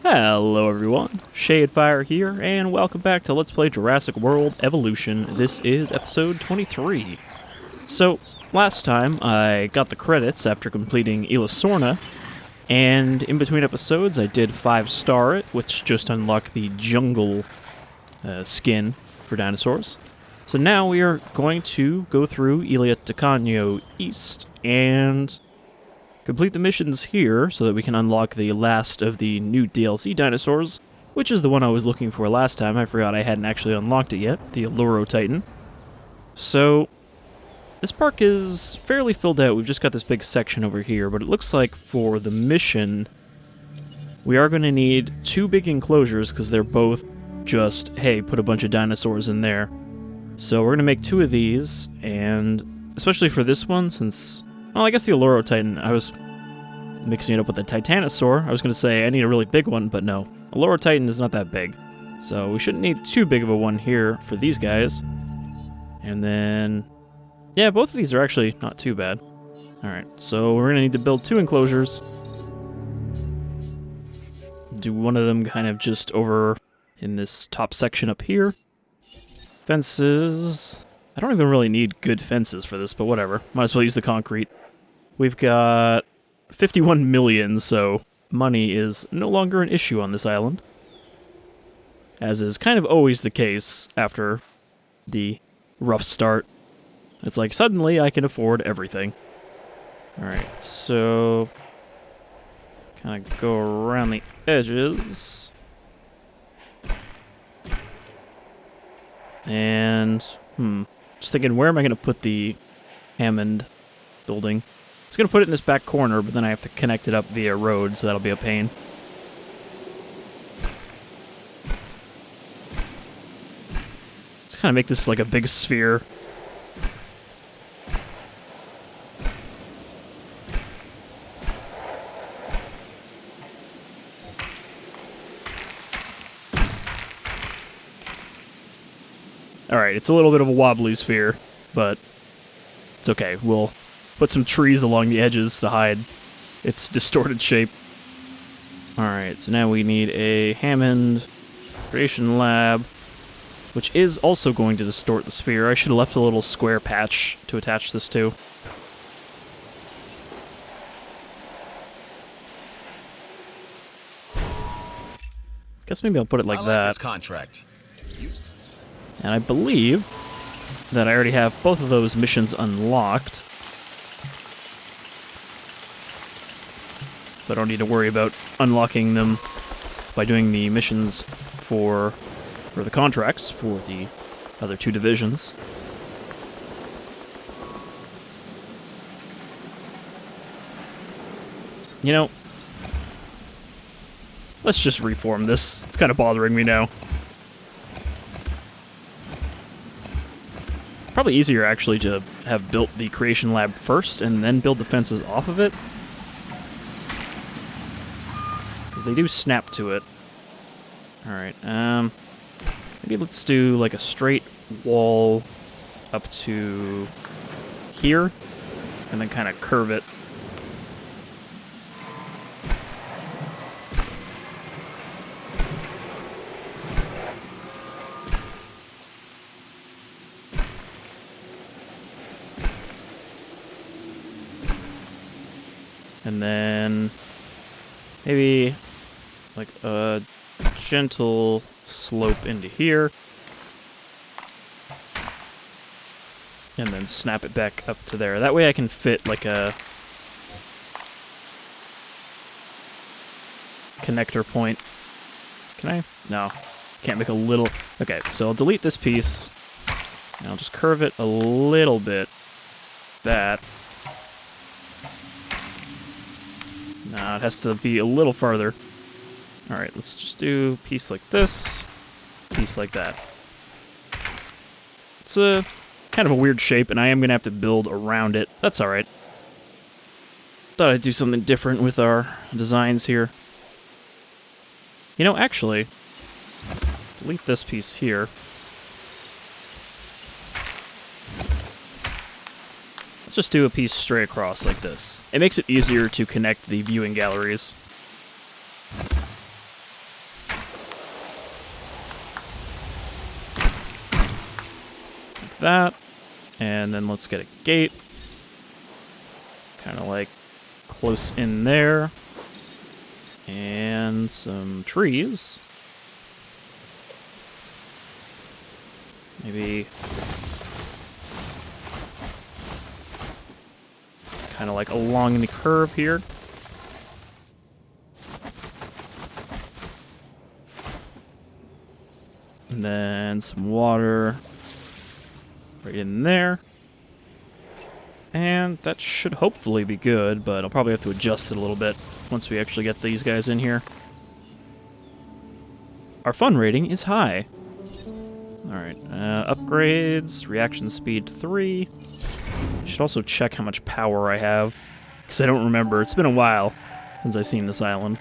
Hello everyone, Shadefire here, and welcome back to Let's Play Jurassic World Evolution. This is episode 23. So, last time I got the credits after completing Sorna, and in between episodes I did 5-star it, which just unlocked the jungle skin for dinosaurs. So now we are going to go through Olorotitan East and complete the missions here so that we can unlock the last of the new DLC dinosaurs, which is the one I was looking for last time. I forgot I hadn't actually unlocked it yet, the Olorotitan. So, this park is fairly filled out. We've just got this big section over here, but it looks like for the mission, we are going to need 2 big enclosures because they're both just, hey, put a bunch of dinosaurs in there. So we're going to make 2 of these, and especially for this one, since... well, I guess the Olorotitan, I was mixing it up with the Titanosaur. I was going to say I need a really big one, but no. Olorotitan is not that big. So we shouldn't need too big of a one here for these guys. And then... yeah, both of these are actually not too bad. Alright, so we're going to need to build 2 enclosures. Do one of them kind of just over in this top section up here. Fences... I don't even really need good fences for this, but whatever. Might as well use the concrete. We've got 51 million, so money is no longer an issue on this island. As is kind of always the case after the rough start. It's like, suddenly I can afford everything. Alright, so... kind of go around the edges. And... just thinking, where am I going to put the Hammond building? I was going to put it in this back corner, but then I have to connect it up via road, so that'll be a pain. Just kind of make this like a big sphere. Alright, it's a little bit of a wobbly sphere, but it's okay. We'll put some trees along the edges to hide its distorted shape. Alright, so now we need a Hammond creation lab, which is also going to distort the sphere. I should have left a little square patch to attach this to. Guess maybe I'll put it like that. This contract. And I believe that I already have both of those missions unlocked. So I don't need to worry about unlocking them by doing the missions or the contracts for the other 2 divisions. You know, let's just reform this. It's kind of bothering me now. Probably easier, actually, to have built the creation lab first and then build the fences off of it. Because they do snap to it. Alright, maybe let's do like a straight wall up to here, and then kind of curve it. And then maybe like a gentle slope into here. And then snap it back up to there. That way I can fit like a connector point. Can I? No. Can't make a little... okay, so I'll delete this piece. And I'll just curve it a little bit. That. No, it has to be a little farther. Alright, let's just do a piece like this, piece like that. It's a kind of a weird shape, and I am going to have to build around it. That's alright. Thought I'd do something different with our designs here. You know, actually, delete this piece here. just do a piece straight across like this. It makes it easier to connect the viewing galleries. that. And then let's get a gate. Kind of like close in there. And some trees. Maybe kind of like along the curve here. And then some water right in there. And that should hopefully be good, but I'll probably have to adjust it a little bit once we actually get these guys in here. Our fun rating is high. Alright, upgrades, reaction speed 3. Should also check how much power I have, because I don't remember. It's been a while since I've seen this island.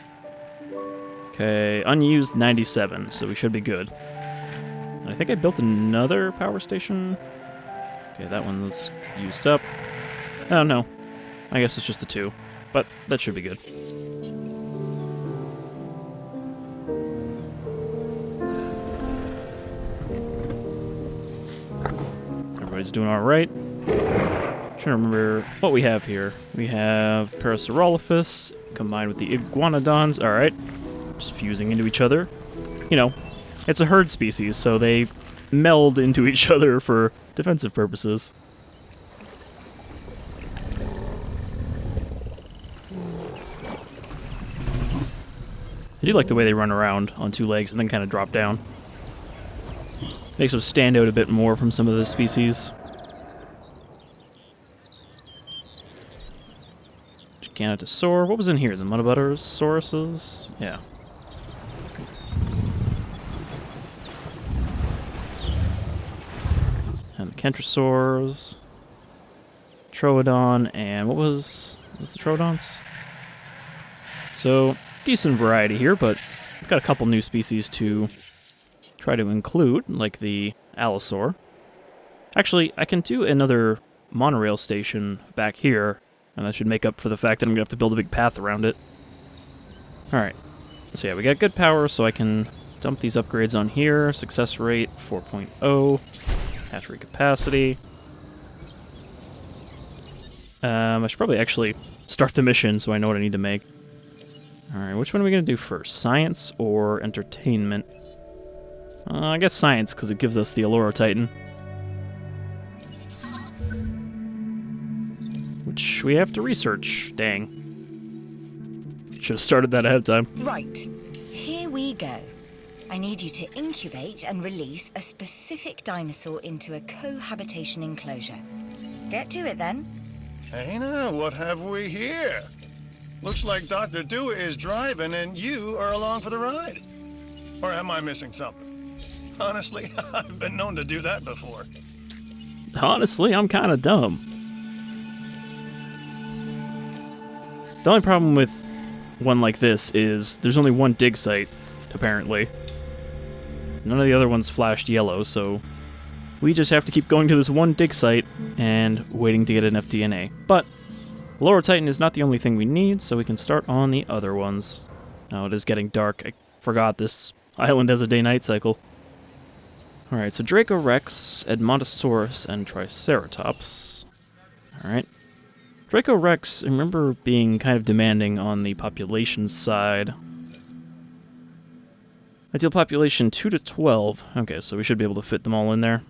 Okay, unused 97, so we should be good. And I think I built another power station. Okay, that one's used up. Oh, no. I guess it's just the 2, but that should be good. Everybody's doing all right. Trying to remember what we have here. We have Parasaurolophus combined with the iguanodons. All right, just fusing into each other. You know, it's a herd species, so they meld into each other for defensive purposes. I do like the way they run around on 2 legs and then kind of drop down. Makes them stand out a bit more from some of the species. Giganotosaur. What was in here? The Monobuttersauruses? Yeah. And the Kentrosaurs. Troodon, and what was the Troodons? So, decent variety here, but we've got a couple new species to try to include, like the Allosaur. Actually, I can do another monorail station back here, and that should make up for the fact that I'm going to have to build a big path around it. Alright, so yeah, we got good power, so I can dump these upgrades on here. Success rate, 4.0. Hatchery capacity. I should probably actually start the mission so I know what I need to make. Alright, which one are we going to do first? Science or entertainment? I guess science, because it gives us the Olorotitan. Which we have to research. Dang. Should have started that ahead of time. Right. Here we go. I need you to incubate and release a specific dinosaur into a cohabitation enclosure. Get to it, then. Hey now, what have we here? Looks like Dr. Dewey is driving and you are along for the ride. Or am I missing something? Honestly, I've been known to do that before. Honestly, I'm kind of dumb. The only problem with one like this is there's only one dig site, apparently. None of the other ones flashed yellow, so we just have to keep going to this one dig site and waiting to get an FDNA. But Olorotitan is not the only thing we need, so we can start on the other ones. Now it is getting dark. I forgot this island has a day-night cycle. Alright, so Dracorex, Edmontosaurus, and Triceratops. Alright. Dracorex, I remember being kind of demanding on the population side. Ideal population 2 to 12. Okay, so we should be able to fit them all in there.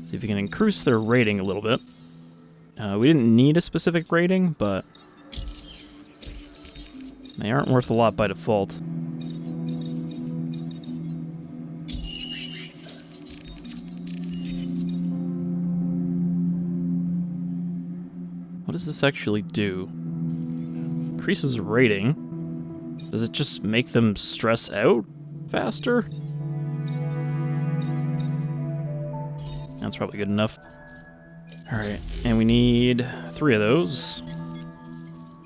See if we can increase their rating a little bit. We didn't need a specific rating, but they aren't worth a lot by default. What does this actually do? Increases rating. Does it just make them stress out faster? That's probably good enough. Alright, and we need 3 of those.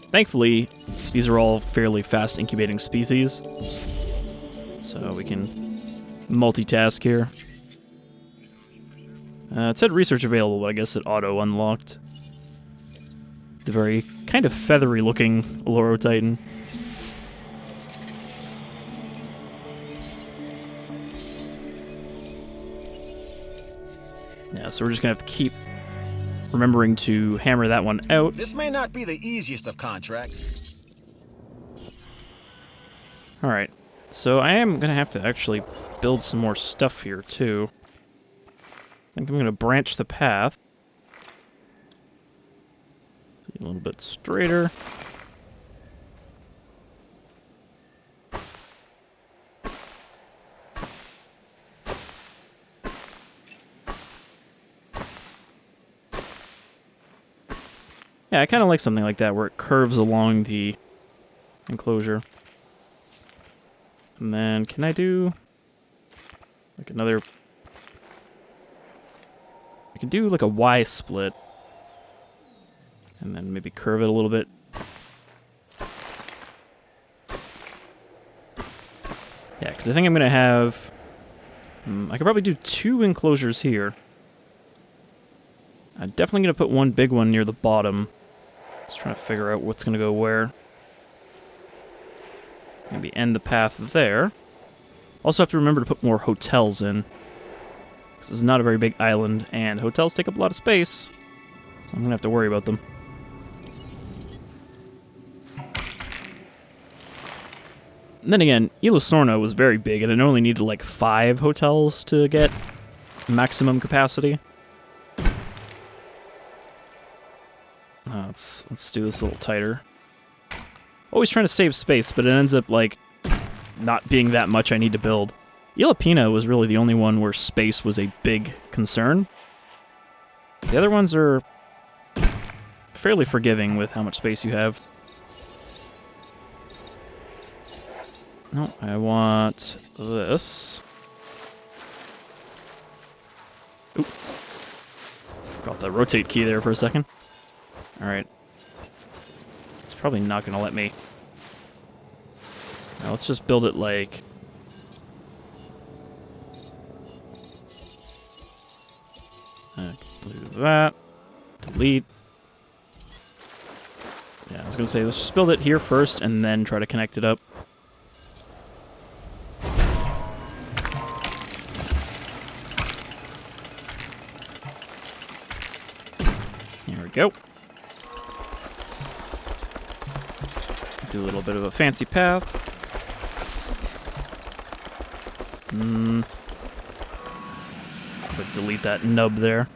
Thankfully, these are all fairly fast incubating species, so we can multitask here. It said research available, but I guess it auto-unlocked. The very kind of feathery looking Olorotitan. Yeah, so we're just gonna have to keep remembering to hammer that one out. This may not be the easiest of contracts. Alright, so I am gonna have to actually build some more stuff here, too. I think I'm gonna branch the path. A little bit straighter. Yeah, I kind of like something like that, where it curves along the enclosure. And then, can I do like another... I can do like a Y split. And then maybe curve it a little bit. Yeah, because I think I'm going to have... I could probably do 2 enclosures here. I'm definitely going to put one big one near the bottom. Just trying to figure out what's going to go where. Maybe end the path there. Also have to remember to put more hotels in. This is not a very big island, and hotels take up a lot of space. So I'm going to have to worry about them. And then again, Isla Sorna was very big, and it only needed like 5 hotels to get maximum capacity. Let's do this a little tighter. Always trying to save space, but it ends up like not being that much I need to build. Isla Pina was really the only one where space was a big concern. The other ones are fairly forgiving with how much space you have. No, I want this. Oop. Got the rotate key there for a second. Alright. It's probably not going to let me. Now let's just build it like... do that. Delete. Yeah, I was going to say, let's just build it here first and then try to connect it up. Here we go. Do a little bit of a fancy path. But delete that nub there.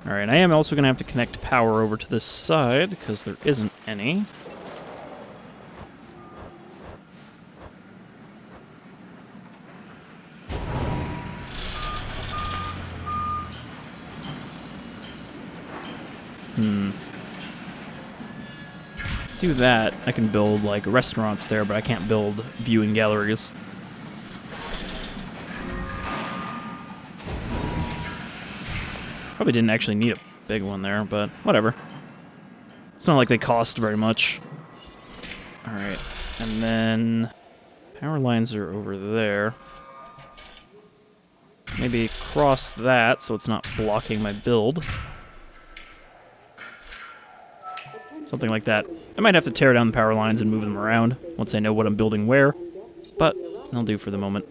Alright, I am also going to have to connect power over to this side, because there isn't any. Do that, I can build like restaurants there, but I can't build viewing galleries. Probably didn't actually need a big one there, but whatever. It's not like they cost very much. Alright, and then power lines are over there. Maybe cross that so it's not blocking my build. Something like that. I might have to tear down the power lines and move them around once I know what I'm building where, but I'll do for the moment.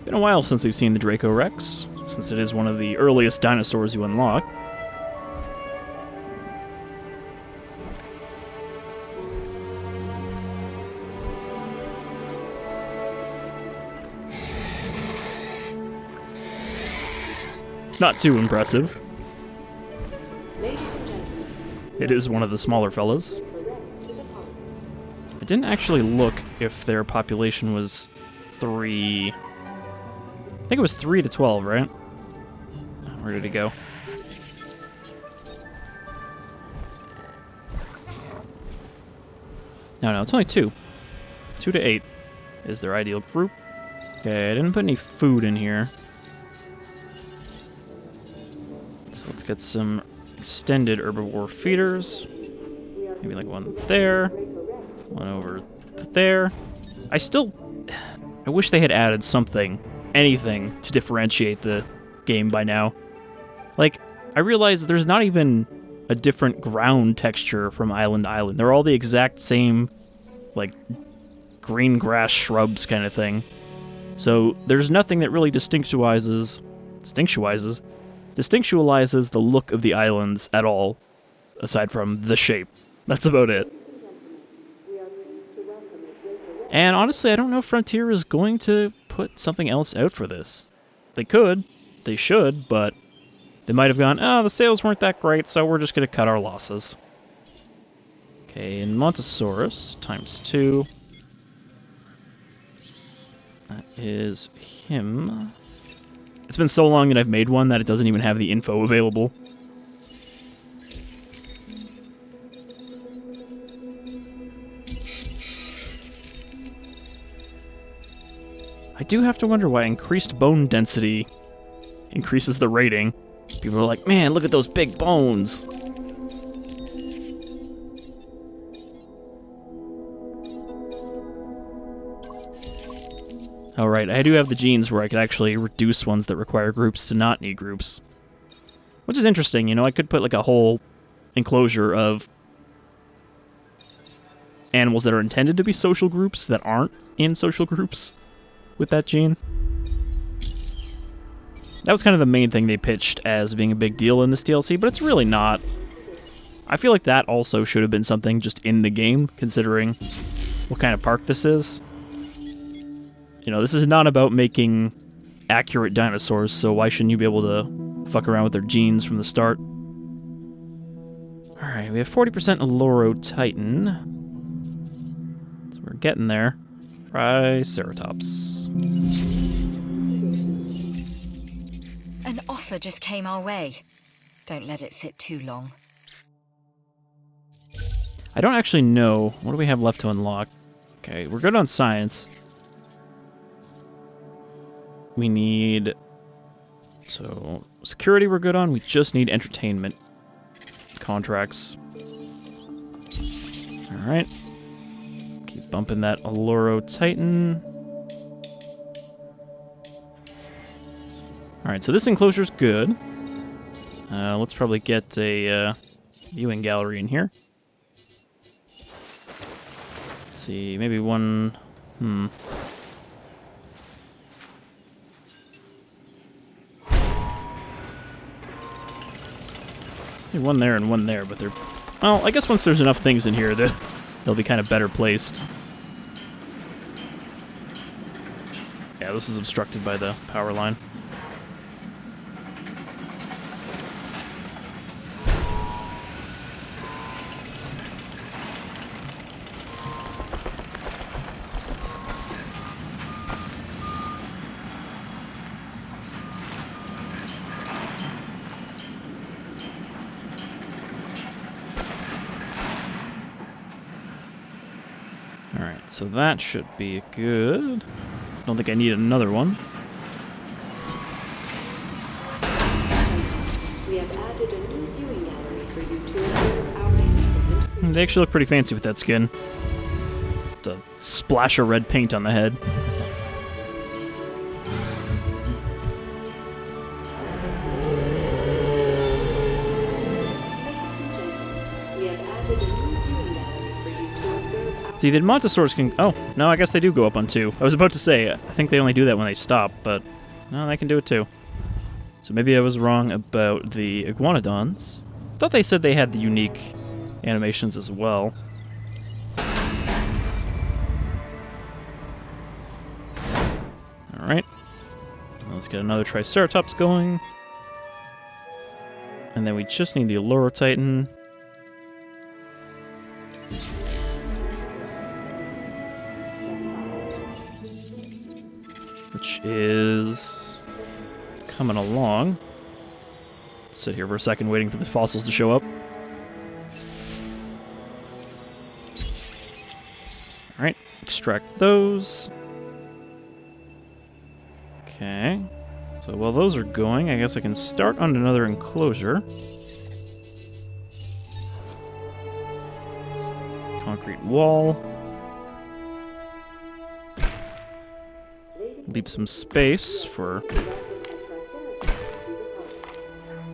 Been a while since we've seen the Draco Rex, since it is one of the earliest dinosaurs you unlock. Not too impressive. It is one of the smaller fellas. I didn't actually look if their population was 3... I think it was 3 to 12, right? Where did it go? No, it's only 2. 2 to 8 is their ideal group. Okay, I didn't put any food in here. So let's get some extended herbivore feeders. Maybe like one there, one over there. I wish they had added something, anything, to differentiate the game by now. Like, I realize there's not even a different ground texture from island to island. They're all the exact same, like, green grass shrubs kind of thing. So there's nothing that really distinctualizes the look of the islands at all, aside from the shape. That's about it. And honestly, I don't know if Frontier is going to put something else out for this. They could, they should, but they might have gone, oh, the sales weren't that great, so we're just going to cut our losses. Okay, and Montosaurus, ×2. That is him. It's been so long that I've made one that it doesn't even have the info available. I do have to wonder why increased bone density increases the rating. People are like, man, look at those big bones. Alright, I do have the genes where I could actually reduce ones that require groups to not need groups. Which is interesting, you know, I could put like a whole enclosure of animals that are intended to be social groups that aren't in social groups with that gene. That was kind of the main thing they pitched as being a big deal in this DLC, but it's really not. I feel like that also should have been something just in the game, considering what kind of park this is. You know, this is not about making accurate dinosaurs, so why shouldn't you be able to fuck around with their genes from the start? Alright, we have 40% Olorotitan. So we're getting there. Triceratops. An offer just came our way. Don't let it sit too long. I don't actually know. What do we have left to unlock? Okay, we're good on science. We need... So, security we're good on. We just need entertainment contracts. Alright. Keep bumping that Olorotitan. Alright, so this enclosure's good. Let's probably get a viewing gallery in here. Let's see, maybe one... One there and one there, but they're... Well, I guess once there's enough things in here, they'll be kind of better placed. Yeah, this is obstructed by the power line. Alright, so that should be good. Don't think I need another one. We have added a new viewing gallery for you to observe our magnificent... They actually look pretty fancy with that skin. The splash of red paint on the head. Ladies and gentlemen, we have added a new viewing gallery for you to observe our... See, the Montosaurs can... Oh, no, I guess they do go up on 2. I was about to say, I think they only do that when they stop, but... No, they can do it too. So maybe I was wrong about the Iguanodons. I thought they said they had the unique animations as well. Alright. Let's get another Triceratops going. And then we just need the Olorotitan. Which is coming along. Let's sit here for a second waiting for the fossils to show up. Alright, extract those. Okay. So while those are going, I guess I can start on another enclosure. Concrete wall. Leave some space for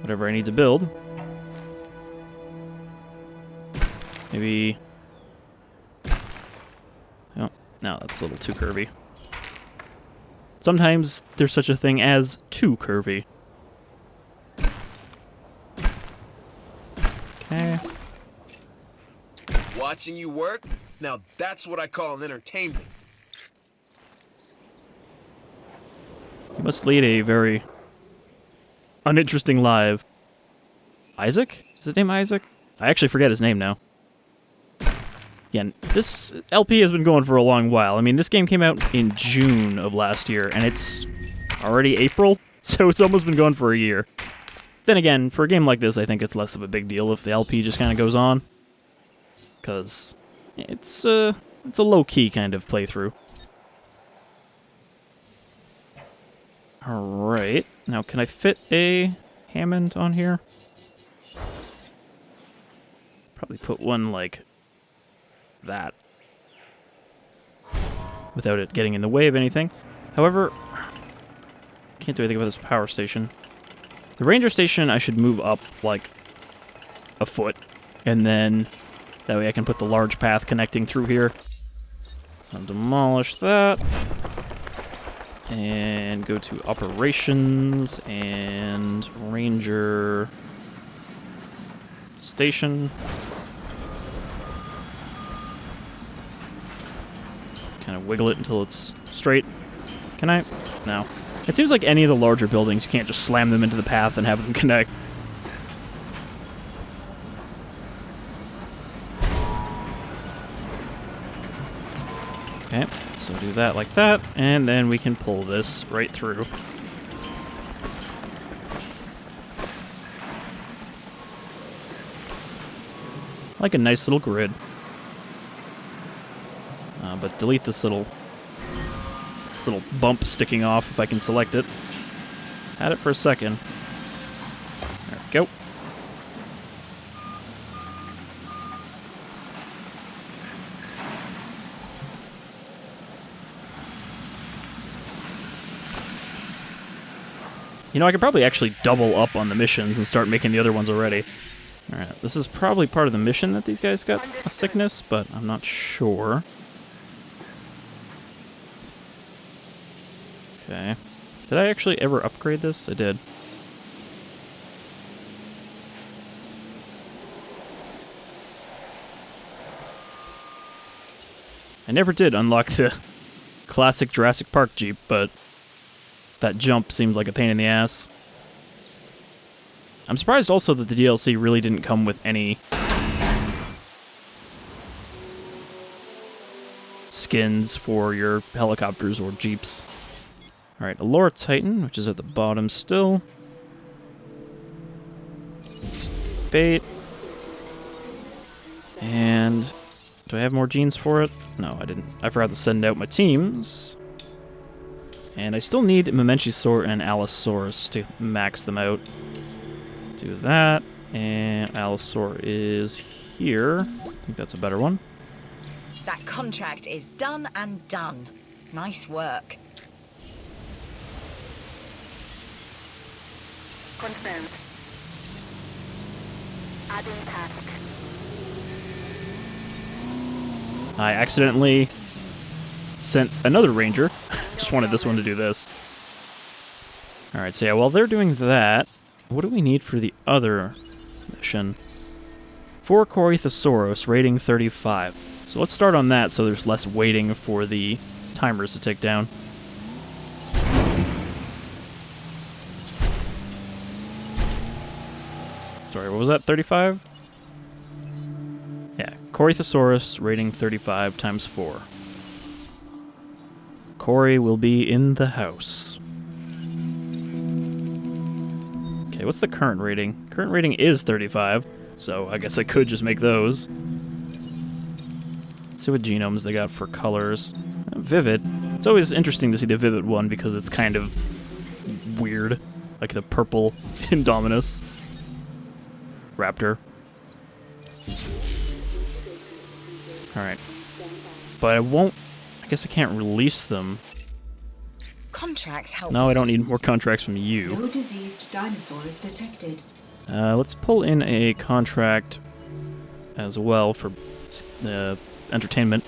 whatever I need to build. Maybe... Oh, no, that's a little too curvy. Sometimes there's such a thing as too curvy. Okay. Watching you work? Now that's what I call an entertainment. You must lead a very uninteresting life. Isaac? Is his name Isaac? I actually forget his name now. Again, this LP has been going for a long while. I mean, this game came out in June of last year, and it's already April, so it's almost been going for a year. Then again, for a game like this, I think it's less of a big deal if the LP just kind of goes on. Because it's a low-key kind of playthrough. Alright, now can I fit a Hammond on here? Probably put one like that without it getting in the way of anything. However, can't do anything about this power station. The ranger station I should move up like a foot, and then that way I can put the large path connecting through here. So I'll demolish that and go to operations and ranger station. Kind of wiggle it until it's straight. Can I? No. It seems like any of the larger buildings, you can't just slam them into the path and have them connect. Okay, so do that like that, and then we can pull this right through. Like a nice little grid. But delete this little bump sticking off if I can select it. Had it for a second. There we go. You know, I could probably actually double up on the missions and start making the other ones already. Alright, this is probably part of the mission that these guys got a sickness, but I'm not sure. Okay. Did I actually ever upgrade this? I did. I never did unlock the classic Jurassic Park Jeep, but that jump seemed like a pain in the ass. I'm surprised also that the DLC really didn't come with any skins for your helicopters or jeeps. Alright, Olorotitan, which is at the bottom still. Bait. And do I have more genes for it? No, I didn't. I forgot to send out my teams. And I still need Memenchisaur and Allosaurus to max them out. Do that. And Allosaur is here. I think that's a better one. That contract is done and done. Nice work. Confirmed. Adding task. I accidentally sent another ranger. Just wanted this one to do this. Alright, so yeah, while they're doing that, what do we need for the other mission? 4 Corythosaurus, rating 35. So let's start on that so there's less waiting for the timers to tick down. Sorry, what was that, 35? Yeah, Corythosaurus, rating 35 times 4. Cory will be in the house. Okay, what's the current rating? Current rating is 35, so I guess I could just make those. Let's see what genomes they got for colors. Vivid. It's always interesting to see the Vivid one because it's kind of weird. Like the purple Indominus. Raptor. Alright. But I won't... I guess I can't release them. Contracts help. No, I don't need more contracts from you. No diseased dinosaurs detected. Let's pull in a contract as well for entertainment.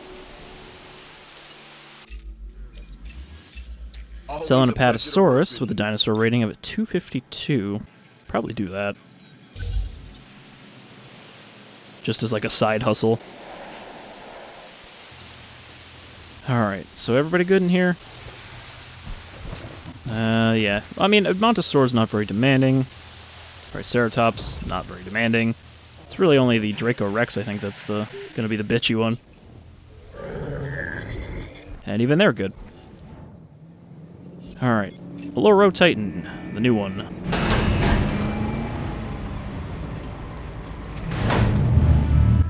Always Selling a a pleasure to work Patasaurus with a you. dinosaur rating of a 252. Probably do that. Just as like a side hustle. Alright, so everybody good in here? Yeah. I mean, a Montosaur's not very demanding. Triceratops, not very demanding. It's really only the Draco Rex, I think, that's gonna be the bitchy one. And even they're good. Alright. Olorotitan, the new one.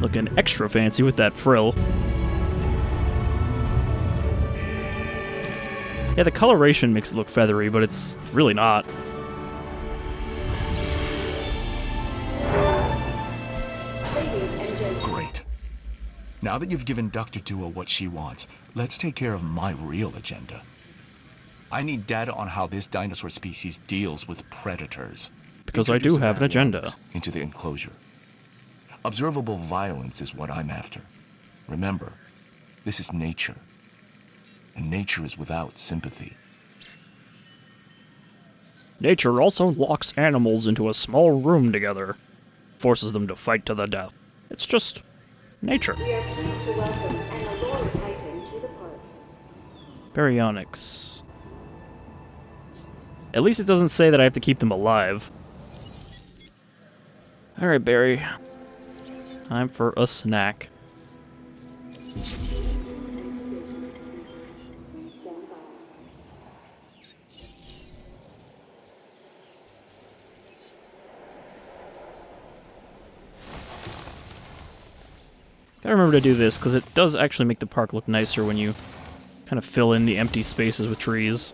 Looking extra fancy with that frill. Yeah, the coloration makes it look feathery, but it's really not. Ladies and gentlemen, Great. Now that you've given Dr. Duo what she wants, let's take care of my real agenda. I need data on how this dinosaur species deals with predators. Because I do Introduce have an the agenda. animals into the enclosure. Observable violence is what I'm after. Remember, this is nature. And nature is without sympathy. Nature also locks animals into a small room together. Forces them to fight to the death. It's just nature. we are pleased to welcome an Olorotitan to the park. Baryonyx. At least it doesn't say that I have to keep them alive. Alright, Barry. Time for a snack. Gotta remember to do this, because it does actually make the park look nicer when you kind of fill in the empty spaces with trees.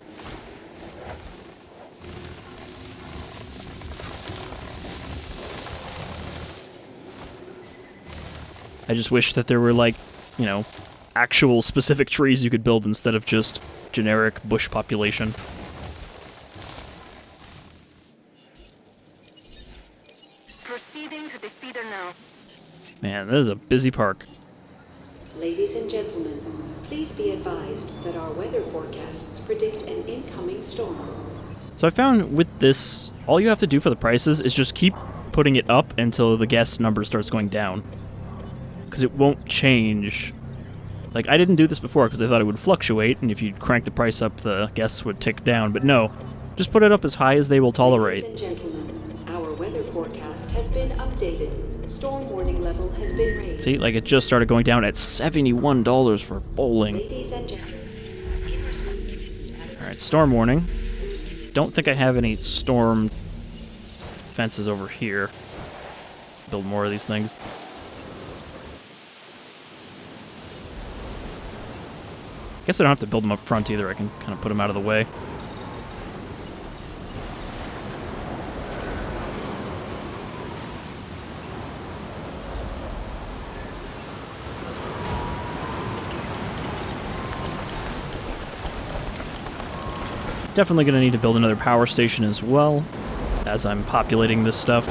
I just wish that there were, like, you know, actual specific trees you could build instead of just generic bush population. Proceeding to the feeder now. Man, this is a busy park. Ladies and gentlemen, please be advised that our weather forecasts predict an incoming storm. So I found with this, all you have to do for the prices is just keep putting it up until the guest number starts going down. Because it won't change. Like, I didn't do this before because I thought it would fluctuate, and if you crank the price up, the guests would tick down. But no, just put it up as high as they will tolerate. Ladies and gentlemen, our weather forecast has been updated. Storm warning level has been raised. See, like it just started going down at $71 for bowling. Ladies and gentlemen, Alright, storm warning. Don't think I have any storm fences over here. Build more of these things. Guess I don't have to build them up front either. I can kind of put them out of the way. Definitely going to need to build another power station as well, as I'm populating this stuff.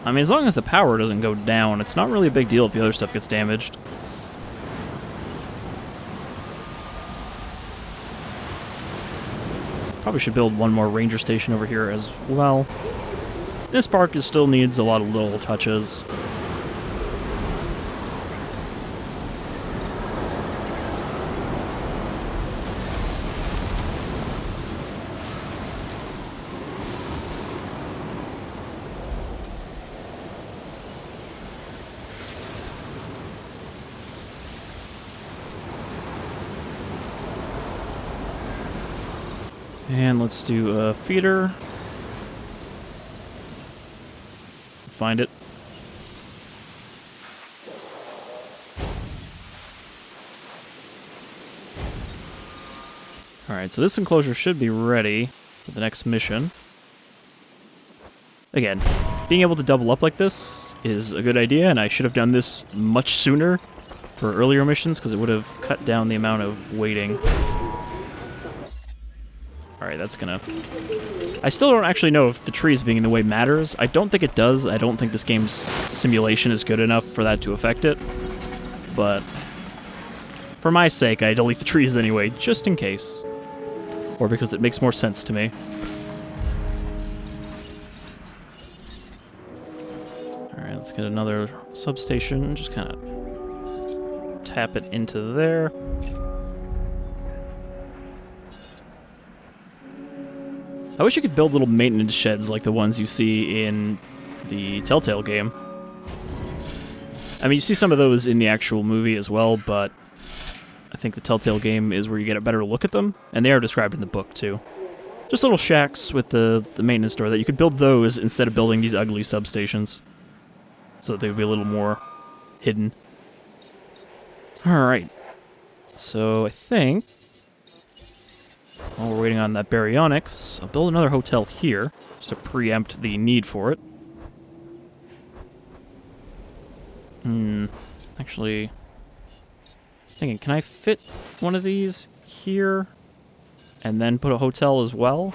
I mean, as long as the power doesn't go down, it's not really a big deal if the other stuff gets damaged. Probably should build one more ranger station over here as well. This park still needs a lot of little touches. And let's do a feeder. Find it. Alright, so this enclosure should be ready for the next mission. Again, being able to double up like this is a good idea, and I should have done this much sooner for earlier missions, because it would have cut down the amount of waiting. Alright, that's gonna... I still don't actually know if the trees being in the way matters. I don't think it does. I don't think this game's simulation is good enough for that to affect it. But for my sake, I delete the trees anyway, just in case. Or because it makes more sense to me. Alright, let's get another substation. Just kind of tap it into there. I wish you could build little maintenance sheds like the ones you see in the Telltale game. I mean, you see some of those in the actual movie as well, but I think the Telltale game is where you get a better look at them, and they are described in the book, too. Just little shacks with the maintenance store that you could build those instead of building these ugly substations. So that they would be a little more hidden. Alright. So, I think... while we're waiting on that baryonyx, I'll build another hotel here, just to preempt the need for it. Actually... thinking, can I fit one of these here, and then put a hotel as well?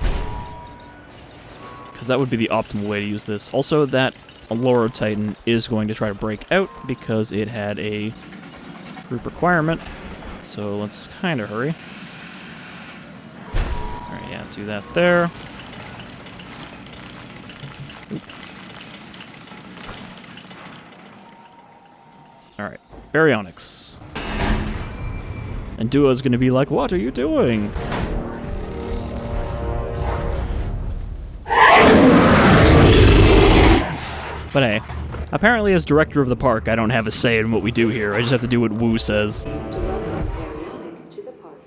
Because that would be the optimal way to use this. Also, that Olorotitan is going to try to break out, because it had a group requirement. So let's kind of hurry. Alright, yeah, do that there. Alright, baryonyx. And Duo's gonna be like, what are you doing? But hey, apparently as director of the park, I don't have a say in what we do here. I just have to do what Wu says. Baryonyx to the park.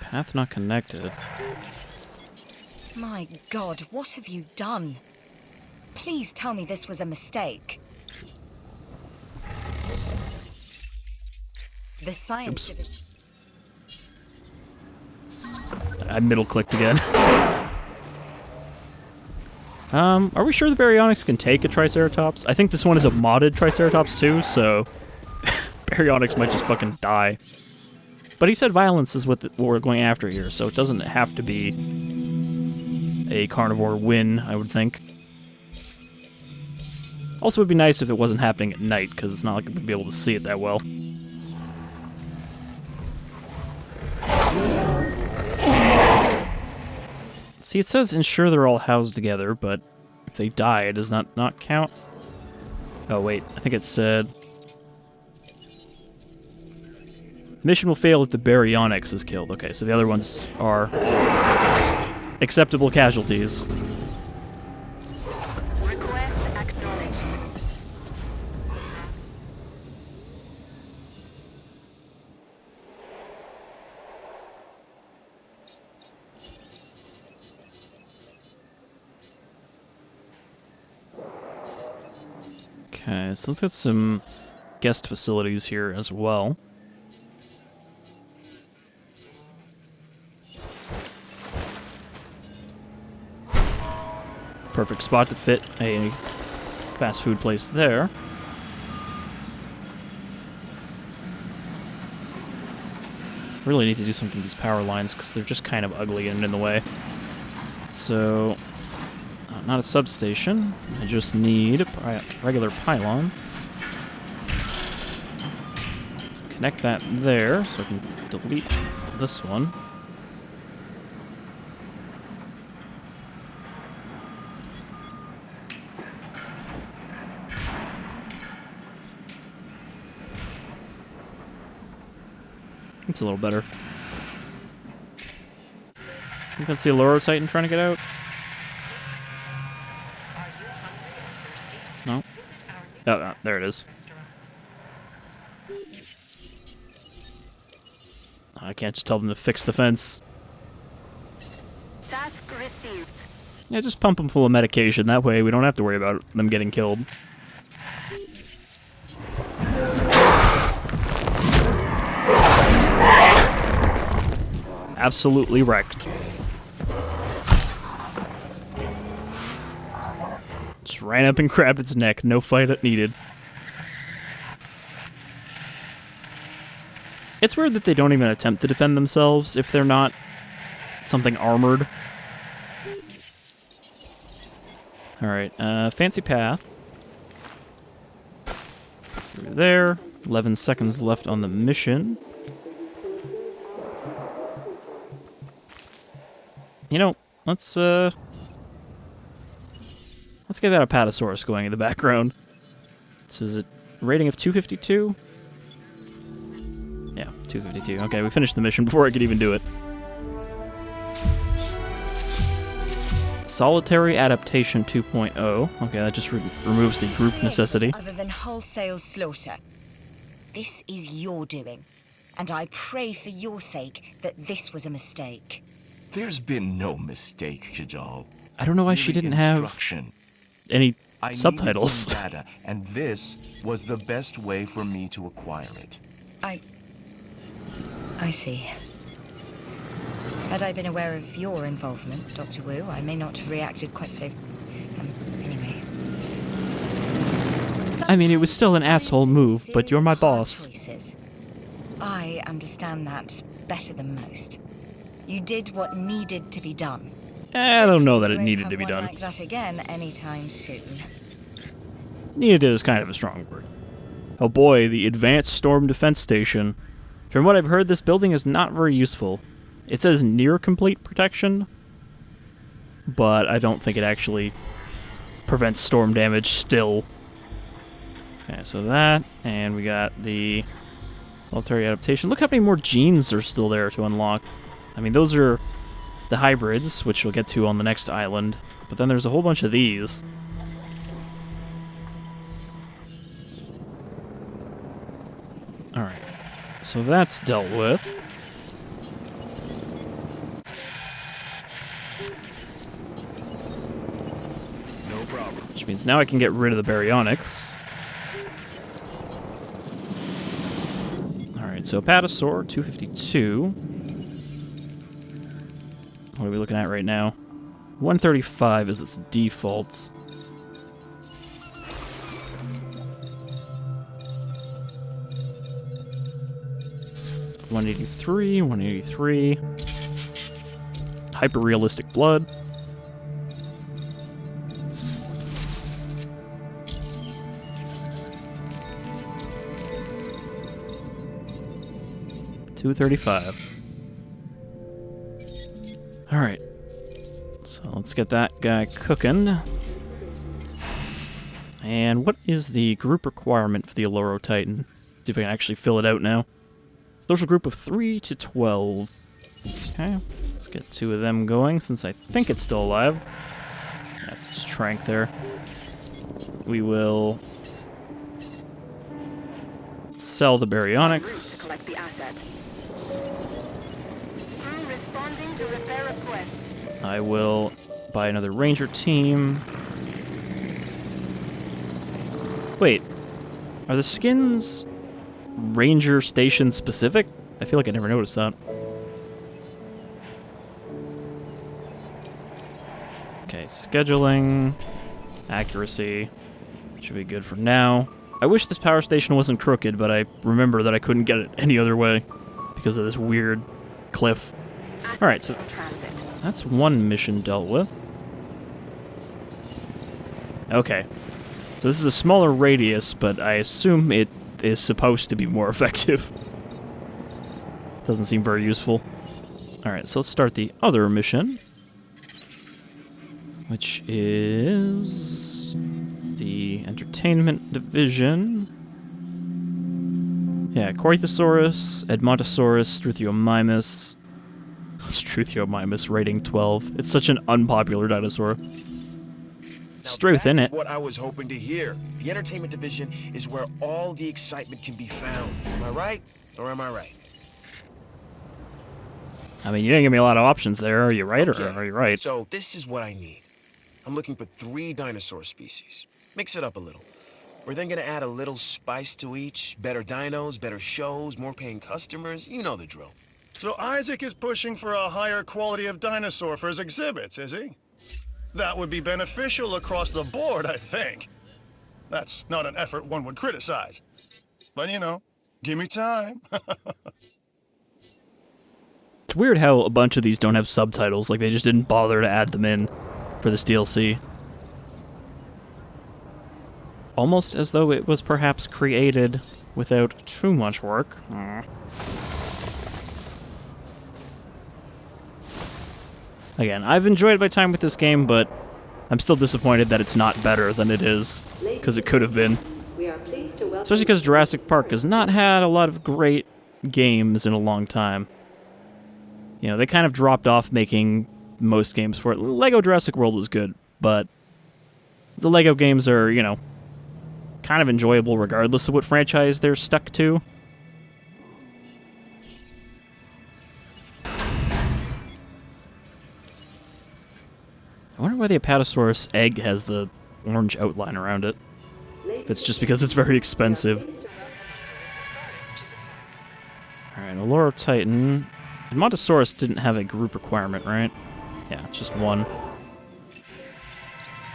Path not connected. My God, what have you done? Please tell me this was a mistake. The science division. I middle-clicked again. Are we sure the baryonyx can take a Triceratops? I think this one is a modded Triceratops too, so baryonyx might just fucking die. But he said violence is what we're going after here, so it doesn't have to be a carnivore win, I would think. Also, it would be nice if it wasn't happening at night, because it's not like we'd be able to see it that well. See, it says ensure they're all housed together, but if they die, does that not count? Oh, wait, I think it said... mission will fail if the baryonyx is killed. Okay, so the other ones are acceptable casualties. Request acknowledged. Okay, so let's get some guest facilities here as well. Perfect spot to fit a fast food place there. Really need to do something with these power lines because they're just kind of ugly and in the way. So, not a substation. I just need a regular pylon. So connect that there so I can delete this one. It's a little better. I think that's the Olorotitan trying to get out. No? Oh, there it is. I can't just tell them to fix the fence. Task received. Yeah, just pump them full of medication. That way we don't have to worry about them getting killed. Absolutely wrecked. Just ran up and grabbed its neck. No fight needed. It's weird that they don't even attempt to defend themselves if they're not something armored. Alright, fancy path. Through there. 11 seconds left on the mission. You know, let's get that Apatosaurus going in the background. So is it a rating of 252? Yeah, 252. Okay, we finished the mission before I could even do it. Solitary Adaptation 2.0. Okay, that just removes the group necessity. Other than wholesale slaughter. This is your doing, and I pray for your sake that this was a mistake. There's been no mistake, Kajal. I don't know why she didn't have any subtitles. I needed some data, and this was the best way for me to acquire it. I see. Had I been aware of your involvement, Dr. Wu, I may not have reacted quite so... anyway. I mean, it was still an asshole move, but you're my boss. Choices. I understand that better than most. You did what needed to be done. I don't know that it You won't needed have to be one done. like that again anytime soon. Needed is kind of a strong word. Oh boy, the Advanced Storm Defense Station. From what I've heard, this building is not very useful. It says near complete protection, but I don't think it actually prevents storm damage still. Okay, so that, and we got the solitary adaptation. Look how many more genes are still there to unlock. I mean, those are the hybrids, which we'll get to on the next island, but then there's a whole bunch of these. Alright, so that's dealt with. No problem. Which means now I can get rid of the baryonyx. Alright, so Apatosaur, 252. What are we looking at right now? 135 is its defaults. $183, $183. Hyper-realistic blood. $235. Alright. So let's get that guy cooking. And what is the group requirement for the Olorotitan? See if I can actually fill it out now. Social group of 3 to 12. Okay, let's get 2 of them going since I think it's still alive. That's just Trank there. We will sell the baryonyx. To collect the asset. Responding to repair request. I will buy another ranger team. Wait, are the skins ranger station specific? I feel like I never noticed that. Okay, scheduling, accuracy, should be good for now. I wish this power station wasn't crooked, but I remember that I couldn't get it any other way because of this weird cliff. Alright, so that's one mission dealt with. Okay, so this is a smaller radius, but I assume it is supposed to be more effective. Doesn't seem very useful. Alright, so let's start the other mission, which is the entertainment division. Yeah, Corythosaurus, Edmontosaurus, Struthiomimus. Struthiomimus rating 12. It's such an unpopular dinosaur. Struth in it. That's what I was hoping to hear. The entertainment division is where all the excitement can be found. Am I right? Or am I right? I mean, you didn't give me a lot of options there. Are you right or Okay, are you right? So this is what I need. I'm looking for 3 dinosaur species. Mix it up a little. We're then gonna add a little spice to each. Better dinos, better shows, more paying customers. You know the drill. So Isaac is pushing for a higher quality of dinosaur for his exhibits, is he? That would be beneficial across the board, I think. That's not an effort one would criticize. But you know, Give me time. It's weird how a bunch of these don't have subtitles, like they just didn't bother to add them in for this DLC. Almost as though it was perhaps created without too much work. Again, I've enjoyed my time with this game, but I'm still disappointed that it's not better than it is, because it could have been. Especially because Jurassic Park has not had a lot of great games in a long time. You know, they kind of dropped off making most games for it. Lego Jurassic World was good, but the Lego games are, you know, kind of enjoyable regardless of what franchise they're stuck to. I wonder why the Apatosaurus egg has the orange outline around it. If it's just because it's very expensive. Alright, Olorotitan. Montosaurus didn't have a group requirement, right? Yeah, just one.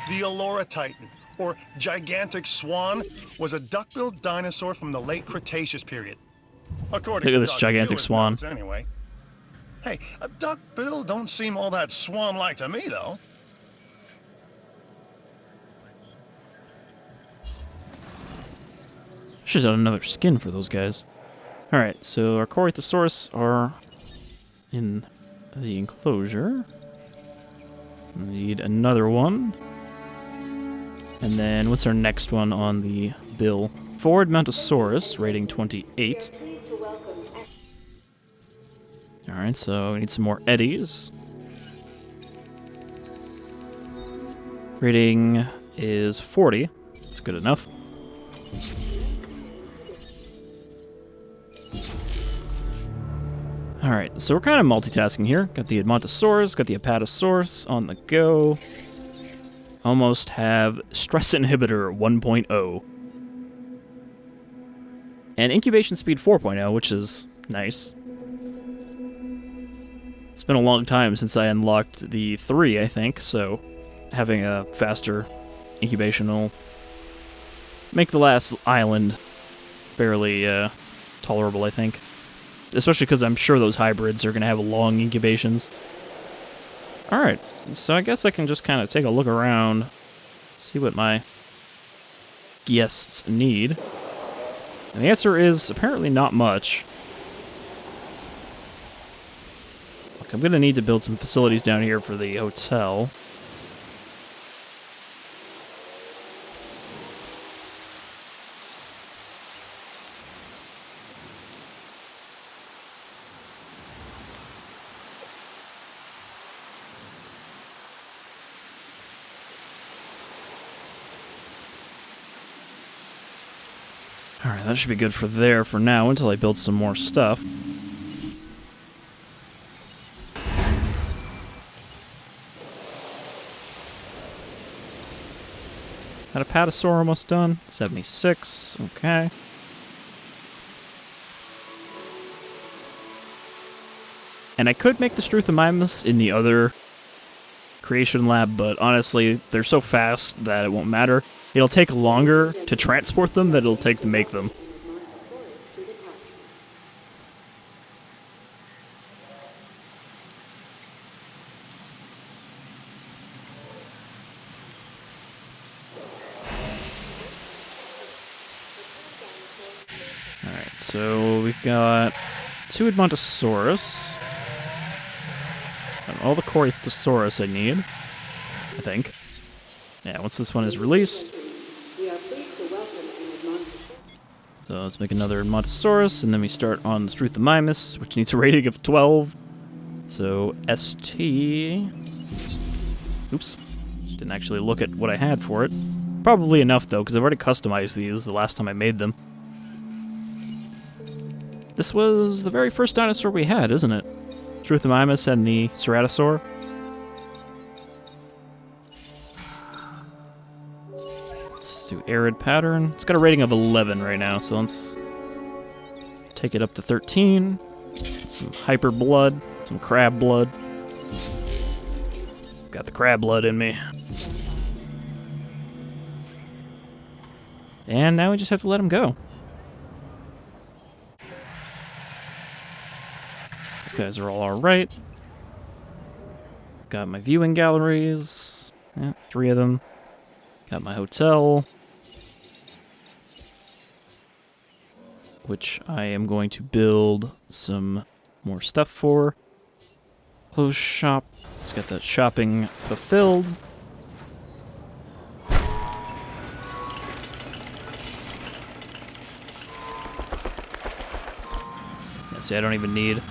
The Olorotitan, or gigantic swan, was a duck-billed dinosaur from the late Cretaceous period. According Look at to this Dr. gigantic Dewar's swan. notes, anyway. Hey, a duck-bill don't seem all that swan-like to me, though. Should have done another skin for those guys. Alright, so our Co-habitation are in the enclosure. Need another one. And then, what's our next one on the bill? Forward Mountosaurus, rating 28. Alright, so we need some more eddies. Rating is 40. That's good enough. Alright, so we're kind of multitasking here. Got the Edmontosaurus, got the Apatosaurus on the go. Almost have Stress Inhibitor 1.0. And Incubation Speed 4.0, which is nice. It's been a long time since I unlocked the 3, I think, so having a faster incubation will make the last island fairly tolerable, I think. Especially because I'm sure those hybrids are going to have long incubations. Alright, so I guess I can just kind of take a look around, see what my guests need. And the answer is apparently not much. Look, I'm going to need to build some facilities down here for the hotel. Alright, that should be good for there for now until I build some more stuff. Had a Apatosaur almost done. 76, okay. And I could make the Struthamimus in the other creation lab, but honestly, they're so fast that it won't matter. It'll take longer to transport them than it'll take to make them. Alright, so we got 2 Edmontosaurus. And all the Co-habitation I need, I think. Yeah, once this one is released. So let's make another Edmontosaurus, and then we start on the Struthamimus, which needs a rating of 12. So ST... Oops. Didn't actually look at what I had for it. Probably enough, though, because I've already customized these the last time I made them. This was the very first dinosaur we had, isn't it? Struthamimus and the Ceratosaur. Let's do arid pattern. It's got a rating of 11 right now, so let's take it up to 13. Some hyper blood, some crab blood. Got the crab blood in me. And now we just have to let him go. guys are all alright. Got my viewing galleries. Yeah, 3 of them. Got my hotel, which I am going to build some more stuff for. Clothes shop. Let's get that shopping fulfilled. Yeah, see, I don't even need...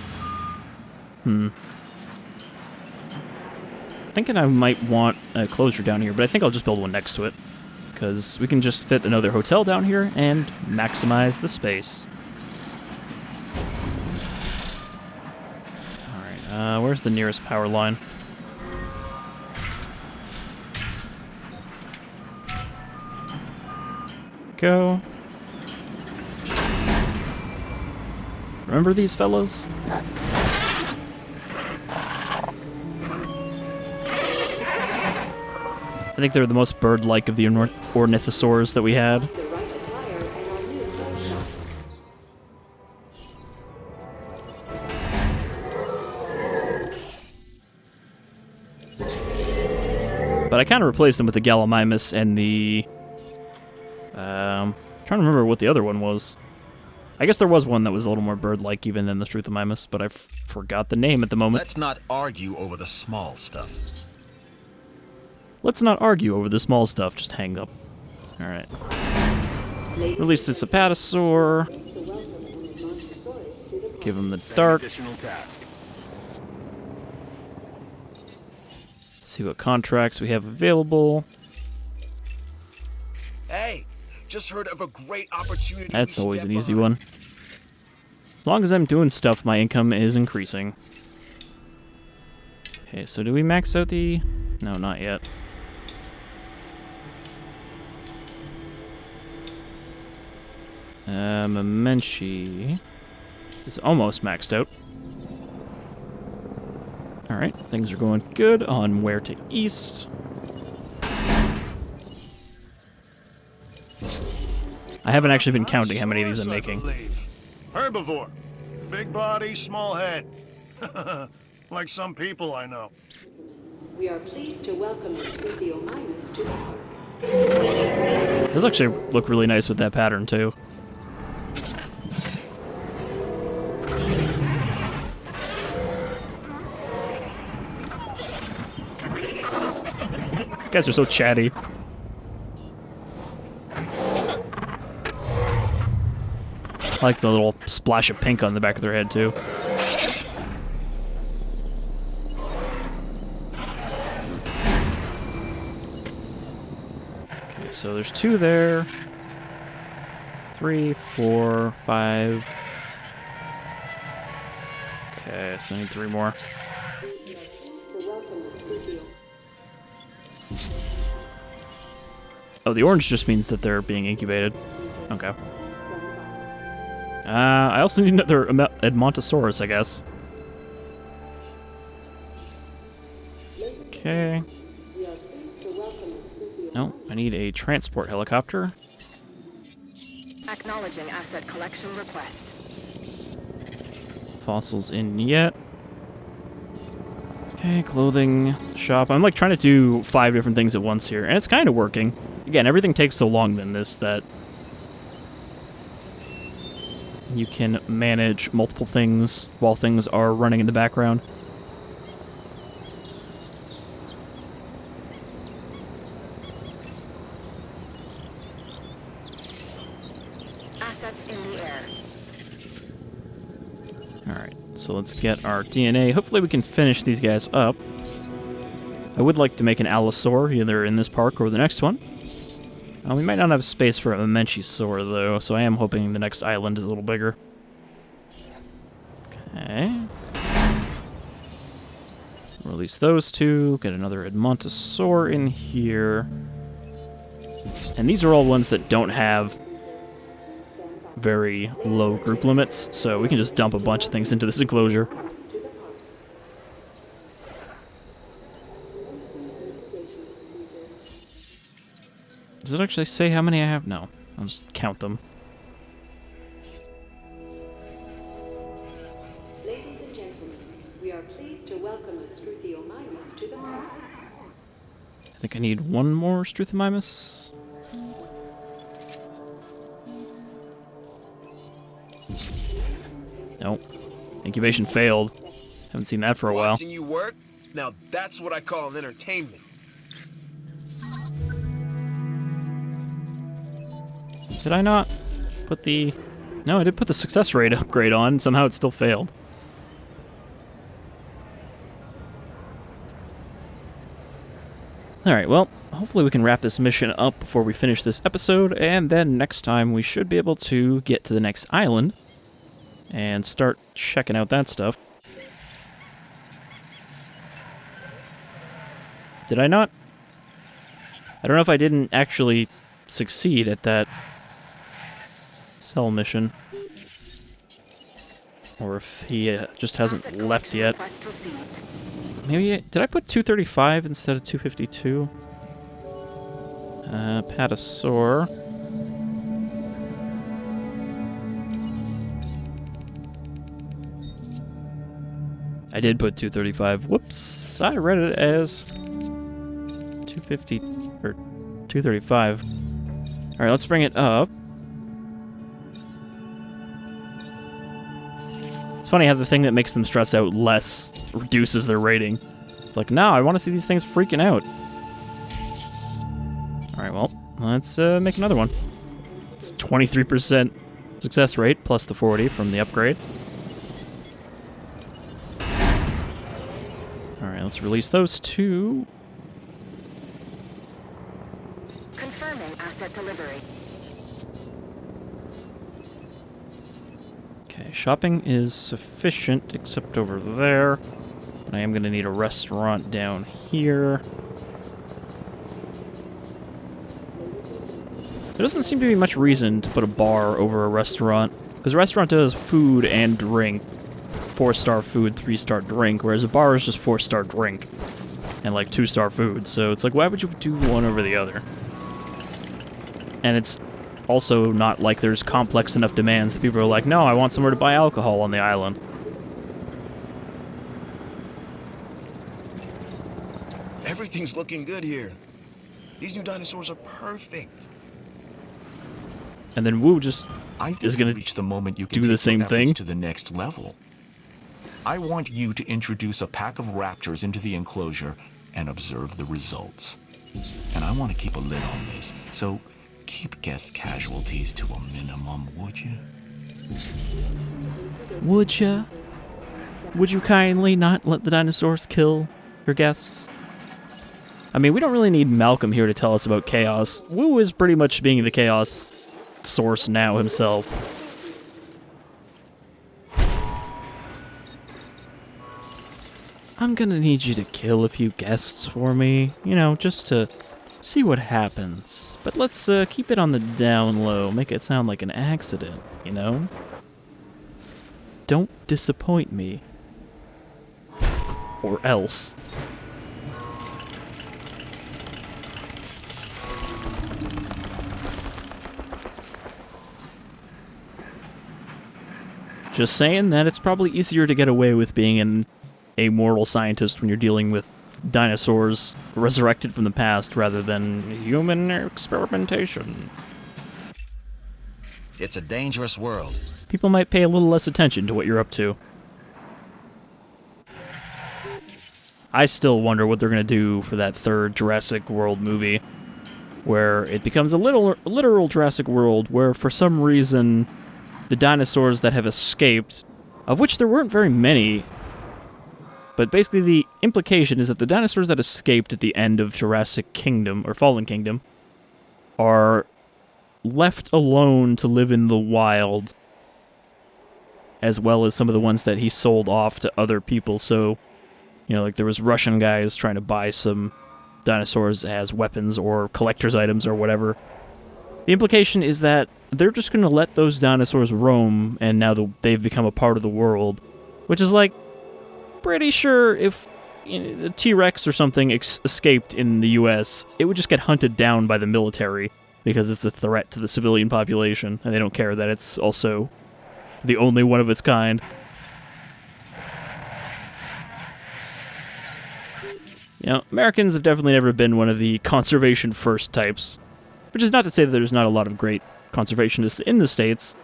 Thinking I might want a closure down here, but I think I'll just build one next to it. Because we can just fit another hotel down here and maximize the space. Alright, where's the nearest power line? Go. Remember these fellas? I think they're the most bird-like of the ornithosaurs that we had. The right attire at our new clothes shop. But I kind of replaced them with the Gallimimus and the... trying to remember what the other one was. I guess there was one that was a little more bird-like even than the Struthamimus, but I forgot the name at the moment. Let's not argue over the small stuff. Let's not argue over the small stuff, just hang up. Alright. Release the Apatosaur. Give him the dark. See what contracts we have available. Hey, just heard of a great opportunity. That's always an easy one. As long as I'm doing stuff, my income is increasing. Okay, so do we max out the... No, not yet. Mamenshi is almost maxed out. Alright, things are going good on Muerta East. I haven't actually been counting how many of these I'm making. Herbivore. Big body, small head. Like some people I know. We are pleased to welcome the Struthiomimus to the park. Those actually look really nice with that pattern, too. These guys are so chatty. I like the little splash of pink on the back of their head, too. Okay, so there's 2 there. 3, 4, 5. Okay, so I need 3 more. Oh, the orange just means that they're being incubated. Okay. I also need another Edmontosaurus, I guess. Okay. No, I need a transport helicopter. Acknowledging asset collection request. Fossils in yet. Okay, clothing shop. I'm like trying to do 5 different things at once here, and it's kind of working. Again, everything takes so long in this that you can manage multiple things while things are running in the background. Assets in the air. Alright, so let's get our DNA. Hopefully we can finish these guys up. I would like to make an Allosaur, either in this park or the next one. We might not have space for a Mamenchisaur, though, so I am hoping the next island is a little bigger. Okay. Release those 2. Get another Edmontosaur in here. And these are all ones that don't have very low group limits, so we can just dump a bunch of things into this enclosure. Does it actually say how many I have? No. I'll just count them. Ladies and gentlemen, We are pleased to welcome the Struthiomimus to the park. I think I need one more Struthiomimus. Nope. Incubation failed. Haven't seen that for a while. Watching you work? Now that's what I call entertainment. Did I not put the... No, I did put the success rate upgrade on. Somehow it still failed. Alright, well, hopefully we can wrap this mission up before we finish this episode, and then next time we should be able to get to the next island and start checking out that stuff. Did I not? I don't know if I didn't actually succeed at that cell mission. Or if he just hasn't left yet. Request received. Maybe, did I put 235 instead of 252? Patasaur. I did put 235. Whoops. I read it as 250 or 235. All right, let's bring it up. It's funny how the thing that makes them stress out less reduces their rating. It's like, no, I want to see these things freaking out. All right, well, let's make another one. It's 23% success rate plus the 40 from the upgrade. All right, let's release those two. Confirming asset delivery. Okay, shopping is sufficient, except over there. But I am going to need a restaurant down here. There doesn't seem to be much reason to put a bar over a restaurant, because a restaurant does food and drink. 4-star food, 3-star drink, whereas a bar is just 4-star drink and like 2-star food. So it's like, why would you do one over the other? And it's also not like there's complex enough demands that people are like, no, I want somewhere to buy alcohol on the island. Everything's looking good here. These new dinosaurs are perfect. And then Wu just I think is going reach the moment you can do take the same your efforts thing. to the next level. I want you to introduce a pack of raptors into the enclosure and observe the results. And I want to keep a lid on this, so keep guest casualties to a minimum, would you? Would ya? Would you kindly not let the dinosaurs kill your guests? I mean, we don't really need Malcolm here to tell us about chaos. Wu is pretty much being the chaos source now himself. I'm gonna need you to kill a few guests for me, you know, just to see what happens. But let's keep it on the down low, make it sound like an accident, you know? Don't disappoint me. Or else. Just saying that it's probably easier to get away with being an amoral scientist when you're dealing with dinosaurs resurrected from the past rather than human experimentation. It's a dangerous world. People might pay a little less attention to what you're up to. I still wonder what they're going to do for that third Jurassic World movie, where it becomes a literal Jurassic World, where for some reason the dinosaurs that have escaped, of which there weren't very many, but basically the implication is that the dinosaurs that escaped at the end of Jurassic Kingdom, or Fallen Kingdom, are left alone to live in the wild, as well as some of the ones that he sold off to other people. So, you know, like there was Russian guys trying to buy some dinosaurs as weapons or collector's items or whatever. The implication is that they're just going to let those dinosaurs roam, and now they've become a part of the world, which is like, pretty sure if the T-Rex or something escaped in the US, it would just get hunted down by the military because it's a threat to the civilian population, and they don't care that it's also the only one of its kind. You know, Americans have definitely never been one of the conservation first types, which is not to say that there's not a lot of great conservationists in the States,